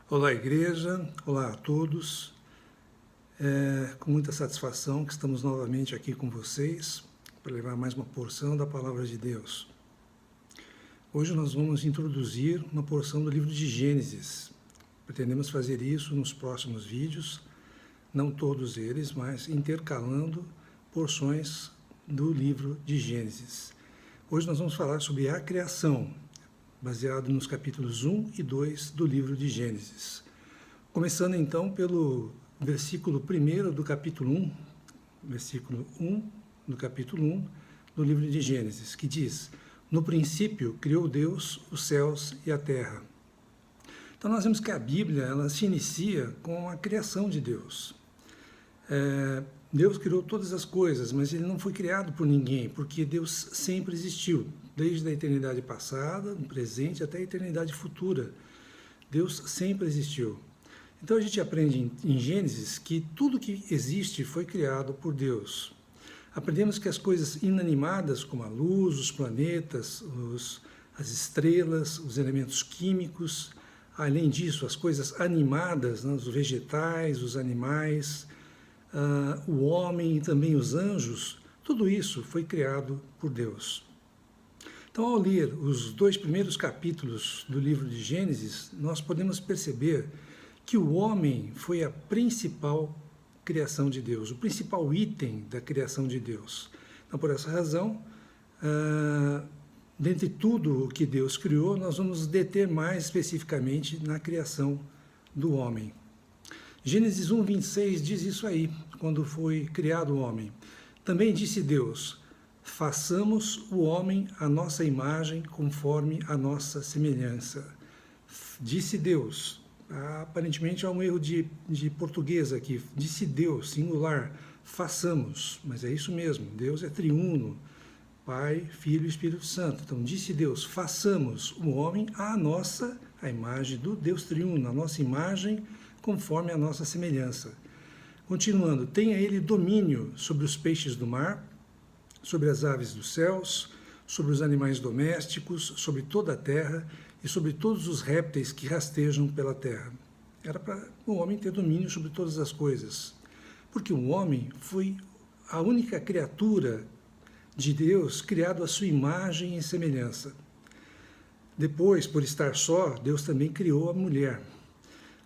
Olá, igreja. Olá a todos. É com muita satisfação que estamos novamente aqui com vocês para levar mais uma porção da Palavra de Deus. Hoje nós vamos introduzir uma porção do livro de Gênesis. Pretendemos fazer isso nos próximos vídeos, não todos eles, mas intercalando porções do livro de Gênesis. Hoje nós vamos falar sobre a criação, baseado nos capítulos 1 e 2 do livro de Gênesis. Começando então pelo versículo 1 do capítulo 1, versículo 1 do capítulo 1 do livro de Gênesis, que diz: No princípio criou Deus os céus e a terra. Então nós vemos que a Bíblia ela se inicia com a criação de Deus. Deus criou todas as coisas, mas ele não foi criado por ninguém, porque Deus sempre existiu, desde a eternidade passada, no presente, até a eternidade futura. Deus sempre existiu. Então a gente aprende em Gênesis que tudo que existe foi criado por Deus. Aprendemos que as coisas inanimadas, como a luz, os planetas, as estrelas, os elementos químicos, além disso, as coisas animadas, né, os vegetais, os animais, o homem e também os anjos, tudo isso foi criado por Deus. Então, ao ler os 2 primeiros capítulos do livro de Gênesis, nós podemos perceber que o homem foi a principal criação de Deus, o principal item da criação de Deus. Então, por essa razão, dentre tudo o que Deus criou, nós vamos deter mais especificamente na criação do homem. Gênesis 1, 26 diz isso aí, quando foi criado o homem. Também disse Deus: façamos o homem à nossa imagem, conforme a nossa semelhança. Disse Deus. Aparentemente há um erro de português aqui. Disse Deus, singular, façamos. Mas é isso mesmo, Deus é triuno, Pai, Filho e Espírito Santo. Então disse Deus, façamos o homem à imagem do Deus triuno, a nossa imagem, conforme a nossa semelhança. Continuando, tenha ele domínio sobre os peixes do mar, sobre as aves dos céus, sobre os animais domésticos, sobre toda a terra e sobre todos os répteis que rastejam pela terra. Era para o homem ter domínio sobre todas as coisas, porque o homem foi a única criatura de Deus criado à sua imagem e semelhança. Depois, por estar só, Deus também criou a mulher.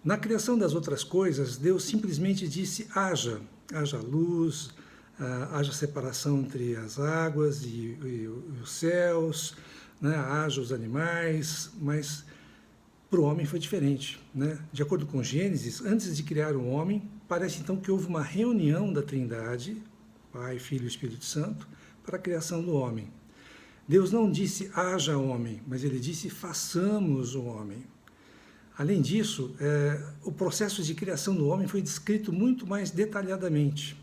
Na criação das outras coisas, Deus simplesmente disse: haja luz, haja separação entre as águas e os céus, né? Haja os animais, mas para o homem foi diferente, né? De acordo com Gênesis, antes de criar o homem, parece então que houve uma reunião da Trindade, Pai, Filho e Espírito Santo, para a criação do homem. Deus não disse haja homem, mas ele disse façamos o homem. Além disso, o processo de criação do homem foi descrito muito mais detalhadamente.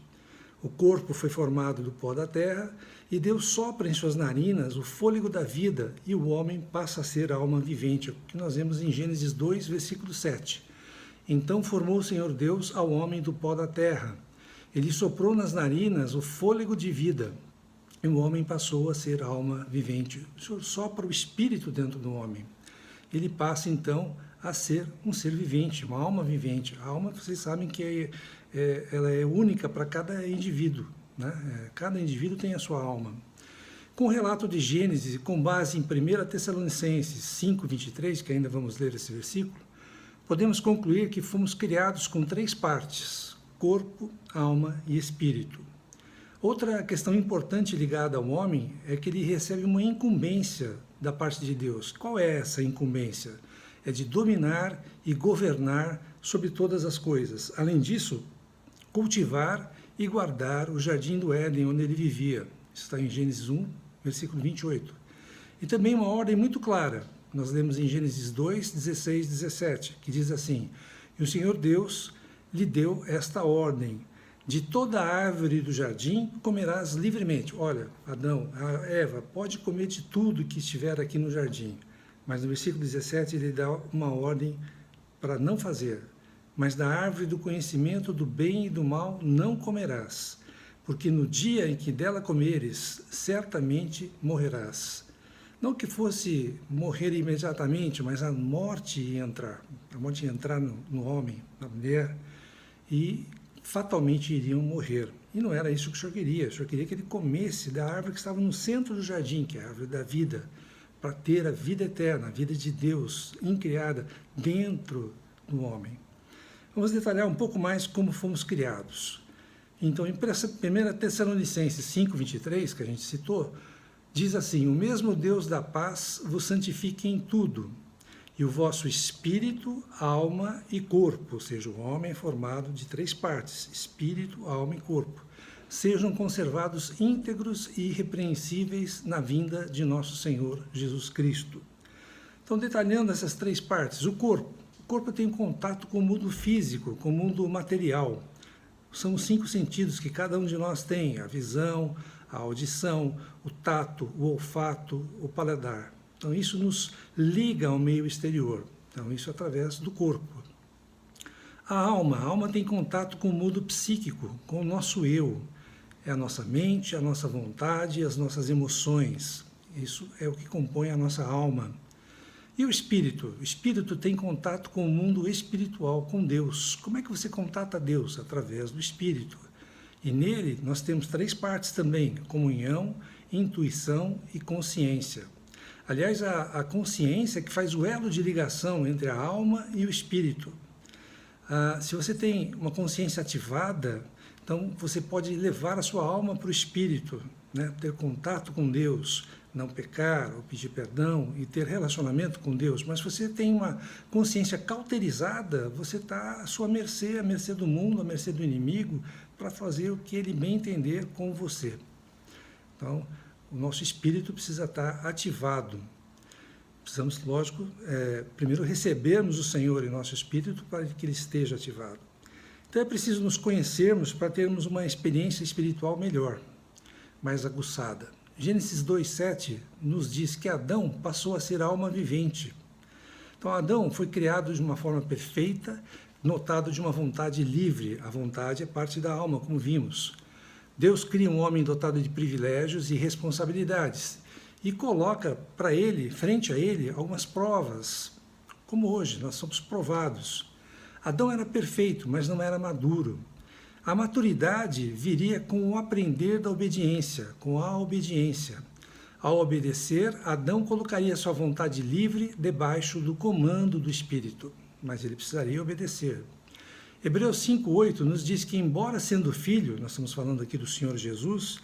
O corpo foi formado do pó da terra e Deus sopra em suas narinas o fôlego da vida e o homem passa a ser alma vivente, o que nós vemos em Gênesis 2, versículo 7. Então formou o Senhor Deus ao homem do pó da terra. Ele soprou nas narinas o fôlego de vida e o homem passou a ser alma vivente. O Senhor sopra o espírito dentro do homem. Ele passa então a ser um ser vivente, uma alma vivente. A alma, vocês sabem que ela é única para cada indivíduo, né? Cada indivíduo tem a sua alma. Com o relato de Gênesis, com base em 1 Tessalonicenses 5, 23, que ainda vamos ler esse versículo, podemos concluir que fomos criados com 3 partes: corpo, alma e espírito. Outra questão importante ligada ao homem é que ele recebe uma incumbência da parte de Deus. Qual é essa incumbência? É de dominar e governar sobre todas as coisas. Além disso, cultivar e guardar o jardim do Éden, onde ele vivia. Isso está em Gênesis 1, versículo 28. E também uma ordem muito clara. Nós lemos em Gênesis 2, 16, 17, que diz assim: E o Senhor Deus lhe deu esta ordem: de toda a árvore do jardim comerás livremente. Olha, Adão, Eva, pode comer de tudo que estiver aqui no jardim. Mas no versículo 17 ele dá uma ordem para não fazer. Mas da árvore do conhecimento do bem e do mal não comerás, porque no dia em que dela comeres, certamente morrerás. Não que fosse morrer imediatamente, mas a morte ia entrar no homem, na mulher, e fatalmente iriam morrer. E não era isso que o Senhor queria. O Senhor queria que ele comesse da árvore que estava no centro do jardim, que é a árvore da vida, para ter a vida eterna, a vida de Deus, incriada dentro do homem. Vamos detalhar um pouco mais como fomos criados. Então, em 1 Tessalonicenses 5:23, que a gente citou, diz assim: o mesmo Deus da paz vos santifique em tudo, e o vosso espírito, alma e corpo, ou seja, o homem é formado de 3 partes, espírito, alma e corpo, sejam conservados íntegros e irrepreensíveis na vinda de nosso Senhor Jesus Cristo. Então, detalhando essas 3 partes, o corpo tem contato com o mundo físico, com o mundo material. São os 5 sentidos que cada um de nós tem: a visão, a audição, o tato, o olfato, o paladar. Então, isso nos liga ao meio exterior. Então, isso através do corpo. A alma tem contato com o mundo psíquico, com o nosso eu. É a nossa mente, a nossa vontade, as nossas emoções. Isso é o que compõe a nossa alma. E o espírito? O espírito tem contato com o mundo espiritual, com Deus. Como é que você contata Deus? Através do espírito. E nele nós temos 3 partes também: comunhão, intuição e consciência. Aliás, a consciência é que faz o elo de ligação entre a alma e o espírito. Se você tem uma consciência ativada, então você pode levar a sua alma para o espírito, né? Ter contato com Deus, não pecar ou pedir perdão e ter relacionamento com Deus. Mas se você tem uma consciência cauterizada, você está à sua mercê, à mercê do mundo, à mercê do inimigo, para fazer o que ele bem entender com você. Então, o nosso espírito precisa estar ativado. Precisamos, lógico, primeiro recebermos o Senhor em nosso espírito para que ele esteja ativado. Então é preciso nos conhecermos para termos uma experiência espiritual melhor, mais aguçada. Gênesis 2:7 nos diz que Adão passou a ser alma vivente. Então Adão foi criado de uma forma perfeita, dotado de uma vontade livre. A vontade é parte da alma, como vimos. Deus cria um homem dotado de privilégios e responsabilidades e coloca para ele, frente a ele, algumas provas, como hoje, nós somos provados. Adão era perfeito, mas não era maduro. A maturidade viria com o aprender da obediência, com a obediência. Ao obedecer, Adão colocaria sua vontade livre debaixo do comando do Espírito, mas ele precisaria obedecer. Hebreus 5:8 nos diz que, embora sendo filho, nós estamos falando aqui do Senhor Jesus,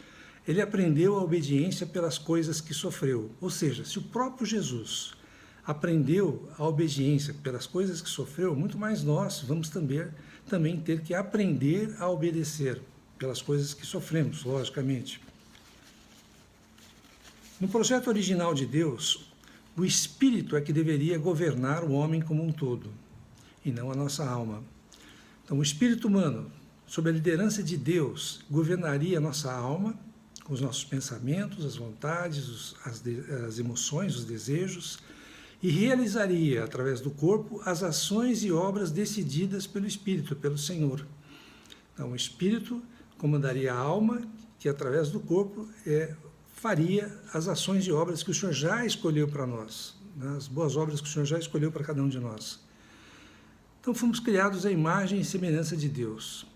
ele aprendeu a obediência pelas coisas que sofreu. Ou seja, se o próprio Jesus aprendeu a obediência pelas coisas que sofreu, muito mais nós vamos também ter que aprender a obedecer pelas coisas que sofremos, logicamente. No projeto original de Deus, o Espírito é que deveria governar o homem como um todo, e não a nossa alma. Então, o Espírito humano, sob a liderança de Deus, governaria a nossa alma, com os nossos pensamentos, as vontades, as emoções, os desejos, e realizaria, através do corpo, as ações e obras decididas pelo Espírito, pelo Senhor. Então, o Espírito comandaria a alma, que através do corpo faria as ações e obras que o Senhor já escolheu para nós, né? As boas obras que o Senhor já escolheu para cada um de nós. Então, fomos criados à imagem e semelhança de Deus.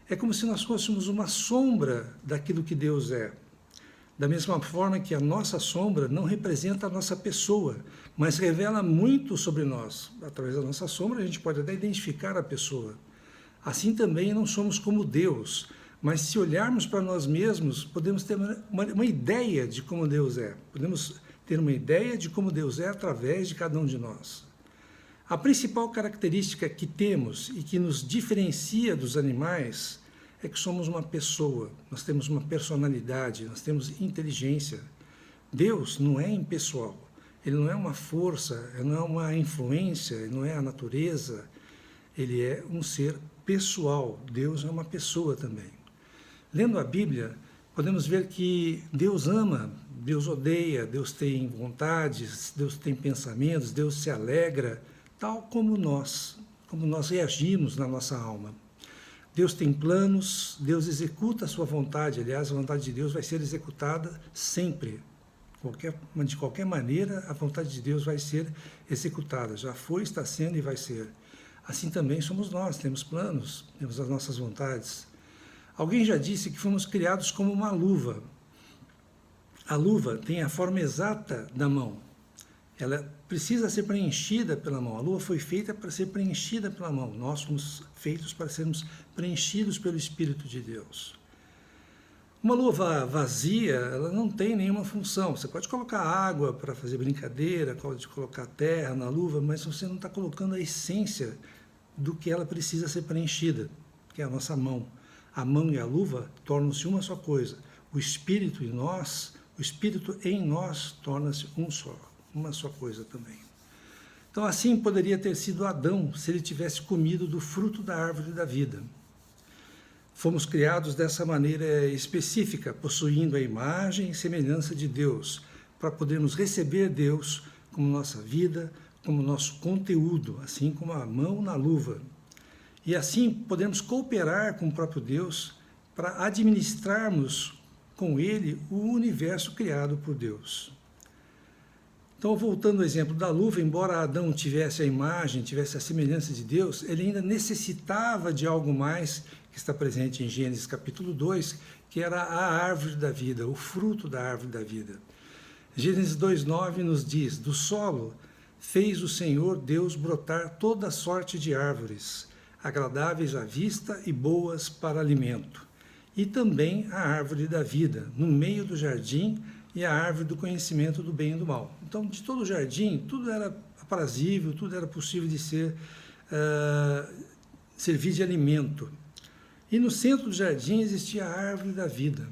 É como se nós fôssemos uma sombra daquilo que Deus é. Da mesma forma que a nossa sombra não representa a nossa pessoa, mas revela muito sobre nós. Através da nossa sombra, a gente pode até identificar a pessoa. Assim também não somos como Deus, mas se olharmos para nós mesmos, podemos ter uma ideia de como Deus é. Podemos ter uma ideia de como Deus é através de cada um de nós. A principal característica que temos e que nos diferencia dos animais é que somos uma pessoa, nós temos uma personalidade, nós temos inteligência. Deus não é impessoal, ele não é uma força, ele não é uma influência, ele não é a natureza, ele é um ser pessoal. Deus é uma pessoa também. Lendo a Bíblia, podemos ver que Deus ama, Deus odeia, Deus tem vontades, Deus tem pensamentos, Deus se alegra, tal como nós reagimos na nossa alma. Deus tem planos, Deus executa a sua vontade. Aliás, a vontade de Deus vai ser executada sempre, De qualquer maneira, a vontade de Deus vai ser executada. Já foi, está sendo e vai ser. Assim também somos nós, temos planos, temos as nossas vontades. Alguém já disse que fomos criados como uma luva. A luva tem a forma exata da mão. Ela precisa ser preenchida pela mão. A luva foi feita para ser preenchida pela mão. Nós fomos feitos para sermos preenchidos pelo Espírito de Deus. Uma luva vazia, ela não tem nenhuma função. Você pode colocar água para fazer brincadeira, pode colocar terra na luva, mas você não está colocando a essência do que ela precisa ser preenchida, que é a nossa mão. A mão e a luva tornam-se uma só coisa. O Espírito em nós torna-se uma só coisa também. Então, assim poderia ter sido Adão se ele tivesse comido do fruto da árvore da vida. Fomos criados dessa maneira específica, possuindo a imagem e semelhança de Deus, para podermos receber Deus como nossa vida, como nosso conteúdo, assim como a mão na luva. E assim podemos cooperar com o próprio Deus para administrarmos com Ele o universo criado por Deus. Então, voltando ao exemplo da luva, embora Adão tivesse a imagem, tivesse a semelhança de Deus, ele ainda necessitava de algo mais que está presente em Gênesis capítulo 2, que era a árvore da vida, o fruto da árvore da vida. Gênesis 2:9 nos diz: do solo fez o Senhor Deus brotar toda sorte de árvores, agradáveis à vista e boas para alimento, e também a árvore da vida, no meio do jardim, e a árvore do conhecimento do bem e do mal. Então, de todo o jardim, tudo era aprazível, tudo era possível de servir de alimento. E no centro do jardim existia a árvore da vida,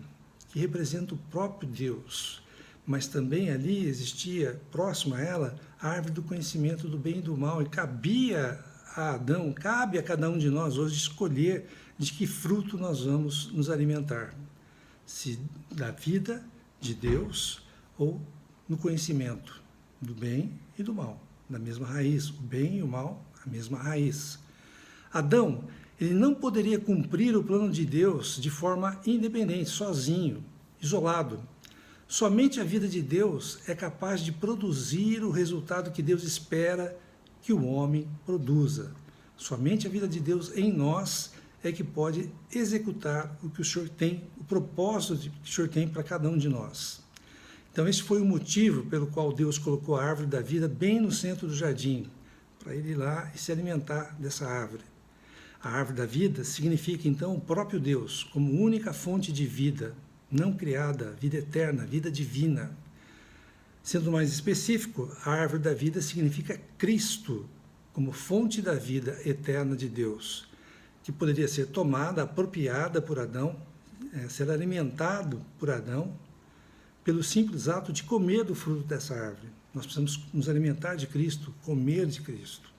que representa o próprio Deus. Mas também ali existia, próximo a ela, a árvore do conhecimento do bem e do mal. E cabia a Adão, cabe a cada um de nós hoje escolher de que fruto nós vamos nos alimentar. Se da vida de Deus ou no conhecimento do bem e do mal, da mesma raiz. O bem e o mal, a mesma raiz. Adão, ele não poderia cumprir o plano de Deus de forma independente, sozinho, isolado. Somente a vida de Deus é capaz de produzir o resultado que Deus espera que o homem produza. Somente a vida de Deus em nós é que pode executar o que o Senhor tem, o propósito que o Senhor tem para cada um de nós. Então, esse foi o motivo pelo qual Deus colocou a árvore da vida bem no centro do jardim, para ele ir lá e se alimentar dessa árvore. A árvore da vida significa, então, o próprio Deus, como única fonte de vida, não criada, vida eterna, vida divina. Sendo mais específico, a árvore da vida significa Cristo, como fonte da vida eterna de Deus, que poderia ser tomada, apropriada por Adão, ser alimentado por Adão, pelo simples ato de comer do fruto dessa árvore. Nós precisamos nos alimentar de Cristo, comer de Cristo.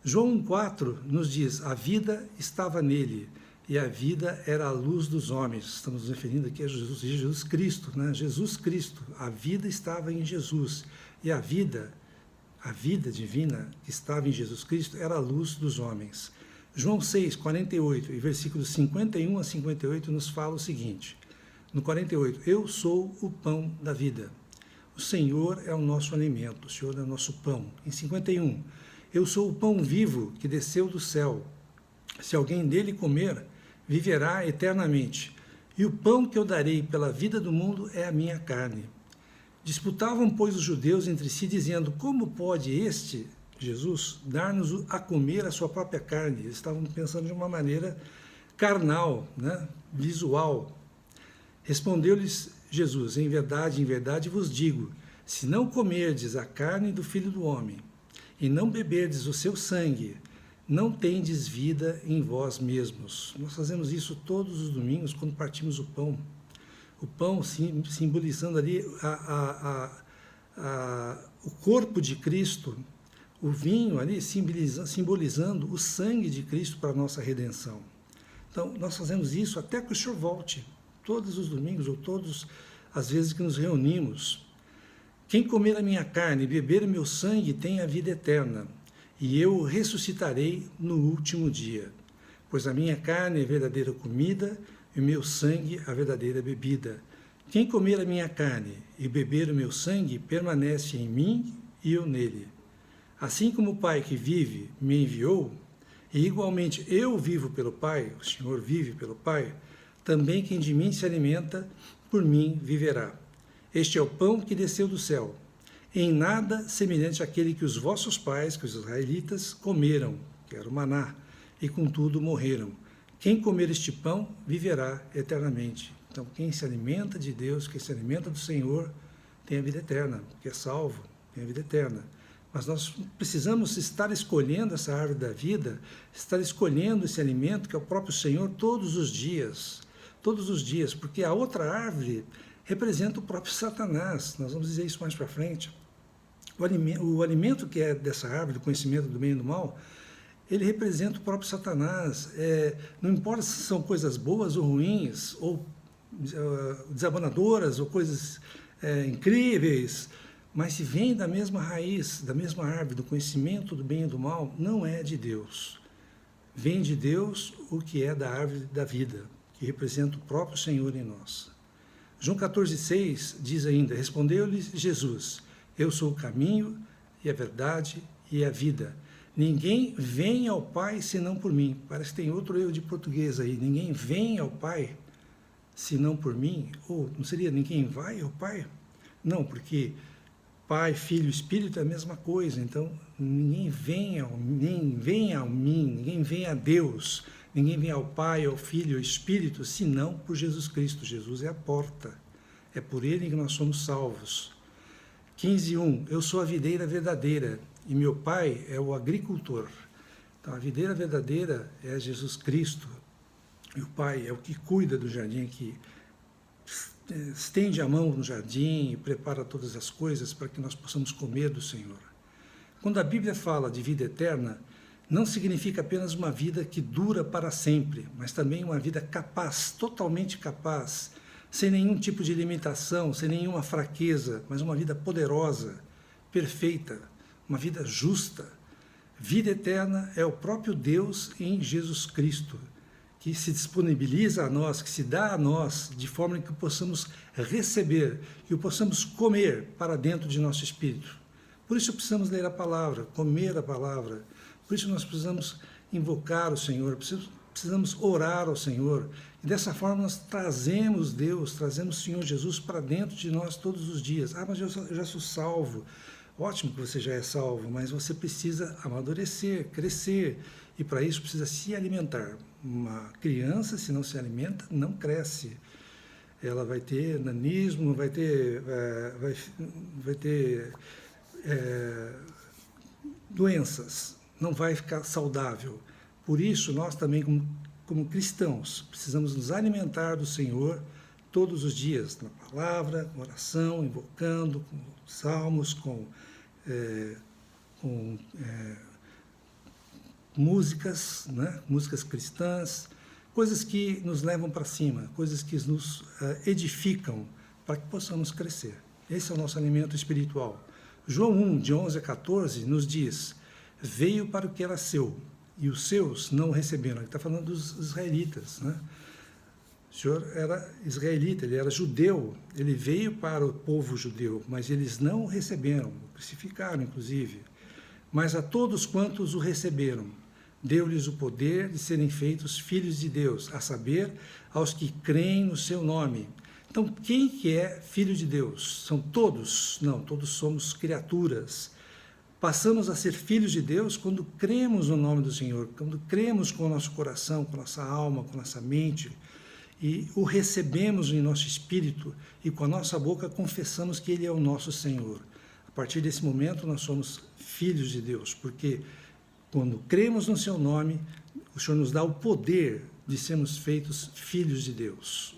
João 1,4 nos diz: a vida estava nele, e a vida era a luz dos homens. Estamos nos referindo aqui a Jesus Cristo, né? Jesus Cristo, a vida estava em Jesus, e a vida divina que estava em Jesus Cristo era a luz dos homens. João 6:48 e versículos 51 a 58 nos fala o seguinte: no 48, eu sou o pão da vida. O Senhor é o nosso alimento, o Senhor é o nosso pão. Em 51, eu sou o pão vivo que desceu do céu. Se alguém dele comer, viverá eternamente. E o pão que eu darei pela vida do mundo é a minha carne. Disputavam, pois, os judeus entre si, dizendo: como pode este, Jesus, dar-nos a comer a sua própria carne? Eles estavam pensando de uma maneira carnal, né? Visual. Respondeu-lhes Jesus: em verdade vos digo, se não comerdes a carne do Filho do Homem, e não beberdes o seu sangue, não tendes vida em vós mesmos. Nós fazemos isso todos os domingos quando partimos o pão. O pão simbolizando ali o corpo de Cristo, o vinho ali simbolizando o sangue de Cristo para a nossa redenção. Então, nós fazemos isso até que o Senhor volte, todos os domingos ou todas as vezes que nos reunimos. Quem comer a minha carne e beber o meu sangue tem a vida eterna, e eu o ressuscitarei no último dia. Pois a minha carne é a verdadeira comida, e o meu sangue a verdadeira bebida. Quem comer a minha carne e beber o meu sangue permanece em mim e eu nele. Assim como o Pai que vive me enviou, e igualmente eu vivo pelo Pai, o Senhor vive pelo Pai, também quem de mim se alimenta, por mim viverá. Este é o pão que desceu do céu, em nada semelhante àquele que os vossos pais, que os israelitas, comeram, que era o maná, e contudo morreram. Quem comer este pão viverá eternamente. Então, quem se alimenta de Deus, quem se alimenta do Senhor, tem a vida eterna, que é salvo, tem a vida eterna. Mas nós precisamos estar escolhendo essa árvore da vida, estar escolhendo esse alimento que é o próprio Senhor todos os dias, porque a outra árvore representa o próprio Satanás. Nós vamos dizer isso mais para frente. O alimento que é dessa árvore, do conhecimento do bem e do mal, ele representa o próprio Satanás. Não importa se são coisas boas ou ruins, ou desabonadoras, ou coisas incríveis, mas se vem da mesma raiz, da mesma árvore, do conhecimento do bem e do mal, não é de Deus. Vem de Deus o que é da árvore da vida, que representa o próprio Senhor em nós. João 14,6 diz ainda, respondeu-lhe Jesus, eu sou o caminho e a verdade e a vida. Ninguém vem ao Pai senão por mim. Parece que tem outro erro de português aí. Ninguém vem ao Pai senão por mim. Ou não seria ninguém vai ao Pai? Não, porque Pai, Filho, Espírito é a mesma coisa. Então, ninguém vem a mim, ninguém vem a Deus, ninguém vem ao Pai, ao Filho, ao Espírito, senão por Jesus Cristo. Jesus é a porta. É por Ele que nós somos salvos. 15:1, eu sou a videira verdadeira e meu Pai é o agricultor. Então, a videira verdadeira é Jesus Cristo. E o Pai é o que cuida do jardim, que estende a mão no jardim e prepara todas as coisas para que nós possamos comer do Senhor. Quando a Bíblia fala de vida eterna, não significa apenas uma vida que dura para sempre, mas também uma vida capaz, totalmente capaz, sem nenhum tipo de limitação, sem nenhuma fraqueza, mas uma vida poderosa, perfeita, uma vida justa. Vida eterna é o próprio Deus em Jesus Cristo, que se disponibiliza a nós, que se dá a nós, de forma que possamos receber, que o possamos comer para dentro de nosso espírito. Por isso precisamos ler a palavra, comer a palavra. Por isso nós precisamos invocar o Senhor, precisamos orar ao Senhor. E dessa forma nós trazemos Deus, trazemos o Senhor Jesus para dentro de nós todos os dias. Ah, mas eu já sou salvo. Ótimo que você já é salvo, mas você precisa amadurecer, crescer. E para isso precisa se alimentar. Uma criança, se não se alimenta, não cresce. Ela vai ter nanismo, vai ter doenças, não vai ficar saudável. Por isso, nós também, como cristãos, precisamos nos alimentar do Senhor todos os dias, na palavra, com oração, invocando, com salmos, com músicas, né? Músicas cristãs, coisas que nos levam para cima, coisas que nos edificam para que possamos crescer. Esse é o nosso alimento espiritual. João 1, de 11 a 14, nos diz, veio para o que era seu, e os seus não o receberam. Ele está falando dos israelitas, né? O Senhor era israelita, ele era judeu, ele veio para o povo judeu, mas eles não o receberam, o crucificaram, inclusive. Mas a todos quantos o receberam, deu-lhes o poder de serem feitos filhos de Deus, a saber, aos que creem no seu nome. Então, quem que é filho de Deus? São todos? Não, todos somos criaturas. Passamos a ser filhos de Deus quando cremos no nome do Senhor, quando cremos com o nosso coração, com a nossa alma, com a nossa mente, e o recebemos em nosso espírito, e com a nossa boca confessamos que Ele é o nosso Senhor. A partir desse momento, nós somos filhos de Deus, porque quando cremos no seu nome, o Senhor nos dá o poder de sermos feitos filhos de Deus.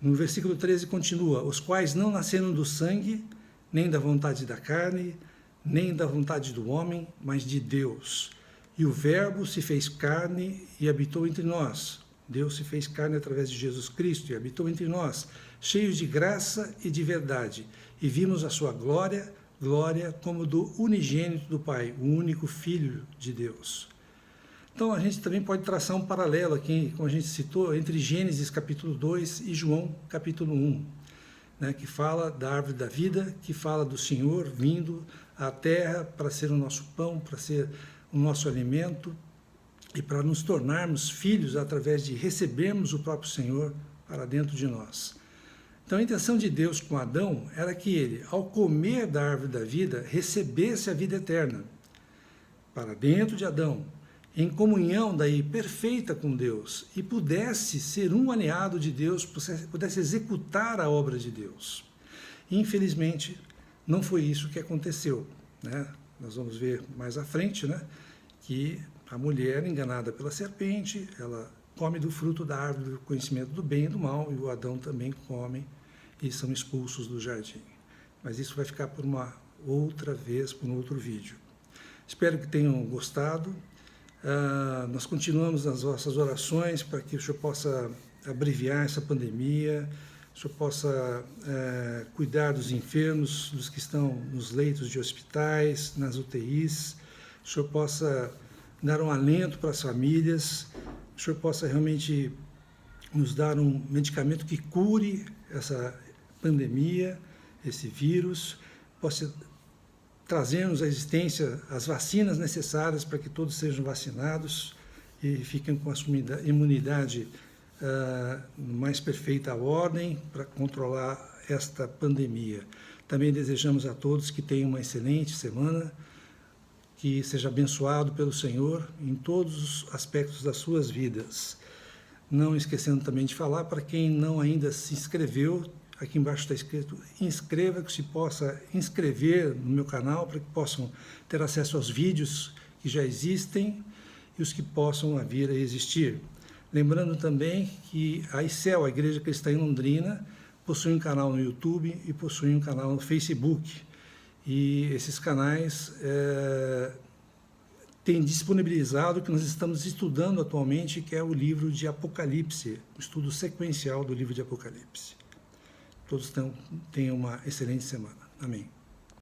No versículo 13 continua, os quais não nasceram do sangue, nem da vontade da carne, nem da vontade do homem, mas de Deus. E o Verbo se fez carne e habitou entre nós. Deus se fez carne através de Jesus Cristo e habitou entre nós, cheios de graça e de verdade. E vimos a sua glória, glória como do unigênito do Pai, o único Filho de Deus. Então, a gente também pode traçar um paralelo aqui, como a gente citou, entre Gênesis capítulo 2 e João capítulo 1, né, que fala da árvore da vida, que fala do Senhor vindo à terra para ser o nosso pão, para ser o nosso alimento e para nos tornarmos filhos através de recebermos o próprio Senhor para dentro de nós. Então, a intenção de Deus com Adão era que ele, ao comer da árvore da vida, recebesse a vida eterna para dentro de Adão, em comunhão daí perfeita com Deus, e pudesse ser um aliado de Deus, pudesse executar a obra de Deus. Infelizmente, não foi isso que aconteceu, né? Nós vamos ver mais à frente, né, que a mulher, enganada pela serpente, ela come do fruto da árvore do conhecimento do bem e do mal, e o Adão também come, e são expulsos do jardim. Mas isso vai ficar por uma outra vez, por um outro vídeo. Espero que tenham gostado. Nós continuamos nas vossas orações para que o Senhor possa abreviar essa pandemia, o Senhor possa cuidar dos enfermos, dos que estão nos leitos de hospitais, nas UTIs, o Senhor possa dar um alento para as famílias, o Senhor possa realmente nos dar um medicamento que cure essa pandemia, esse vírus, possa trazermos à existência as vacinas necessárias para que todos sejam vacinados e fiquem com a sua imunidade mais perfeita à ordem para controlar esta pandemia. Também desejamos a todos que tenham uma excelente semana, que seja abençoado pelo Senhor em todos os aspectos das suas vidas. Não esquecendo também de falar, para quem não ainda se inscreveu, aqui embaixo está escrito, inscreva, que se possa inscrever no meu canal, para que possam ter acesso aos vídeos que já existem e os que possam vir a existir. Lembrando também que a ICEL, a Igreja Cristã em Londrina, possui um canal no YouTube e possui um canal no Facebook. E esses canais têm disponibilizado o que nós estamos estudando atualmente, que é o livro de Apocalipse, o estudo sequencial do livro de Apocalipse. Todos tenham uma excelente semana. Amém.